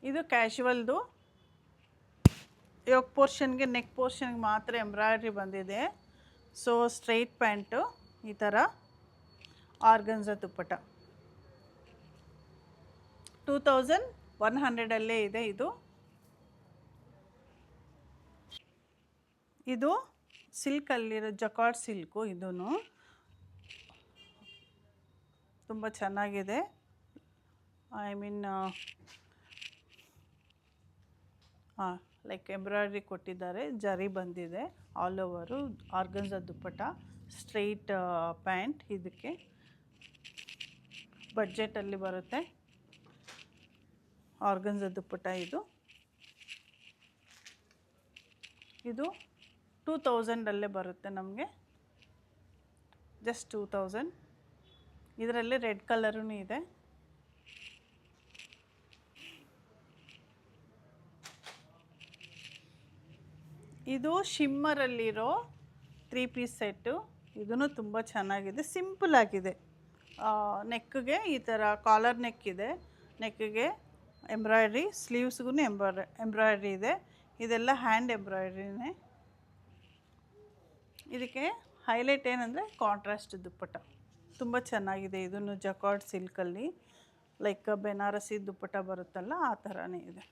ಇದು ಕ್ಯಾಶುವಲ್ದು yoke ಪೋರ್ಷನ್ಗೆ neck ಪೋರ್ಷನ್ಗೆ ಮಾತ್ರ embroidery ಬಂದಿದೆ. ಸೊ ಸ್ಟ್ರೈಟ್ ಪ್ಯಾಂಟು ಈ ಥರ ಆರ್ಗನ್ಜಾ ದುಪ್ಪಟ್ಟ 2100 ಇದೆ. ಇದು ಸಿಲ್ಕಲ್ಲಿರೋ ಜಕಾರ್ಡ್ ಸಿಲ್ಕು. ಇದೂ ತುಂಬ ಚೆನ್ನಾಗಿದೆ. ಐ ಮೀನ್ ಲೈಕ್ ಎಂಬ್ರಾಯ್ಡ್ರಿ ಕೊಟ್ಟಿದ್ದಾರೆ, ಜರಿ ಬಂದಿದೆ ಆಲ್ ಓವರು. ಆರ್ಗನ್ಜಾ ದುಪ್ಪಟ್ಟ, ಸ್ಟ್ರೈಟ್ ಪ್ಯಾಂಟ್. ಇದಕ್ಕೆ ಬಡ್ಜೆಟಲ್ಲಿ ಬರುತ್ತೆ ಆರ್ಗನ್ಜಾ ದುಪ್ಪಟ್ಟ. ಇದು 2000 ಬರುತ್ತೆ ನಮಗೆ, ಜಸ್ಟ್ 2000. ಇದರಲ್ಲಿ ರೆಡ್ ಕಲರೂ ಇದೆ. ಇದು ಶಿಮ್ಮರಲ್ಲಿರೋ 3 ಪೀಸ್ ಸೆಟ್ಟು. ಇದೂ ತುಂಬ ಚೆನ್ನಾಗಿದೆ, ಸಿಂಪಲ್ ಆಗಿದೆ. ನೆಕ್ಗೆ ಈ ಥರ ಕಾಲರ್ ನೆಕ್ ಇದೆ, ನೆಕ್ಗೆ ಎಂಬ್ರಾಯ್ಡ್ರಿ, ಸ್ಲೀವ್ಸ್ಗೂ ಎಂಬ್ರಾಯ್ಡ್ರಿ ಇದೆ. ಇದೆಲ್ಲ ಹ್ಯಾಂಡ್ ಎಂಬ್ರಾಯ್ಡ್ರಿನೇ. ಇದಕ್ಕೆ ಹೈಲೈಟ್ ಏನಂದರೆ ಕಾಂಟ್ರಾಸ್ಟ್ ದುಪ್ಪಟ್ಟ ತುಂಬ ಚೆನ್ನಾಗಿದೆ. ಇದನ್ನು ಜಕಾರ್ಡ್ ಸಿಲ್ಕಲ್ಲಿ ಲೈಕ್ ಬೆನಾರಸಿ ದುಪ್ಪಟ್ಟ ಬರುತ್ತಲ್ಲ, ಆ ಥರನೇ ಇದೆ.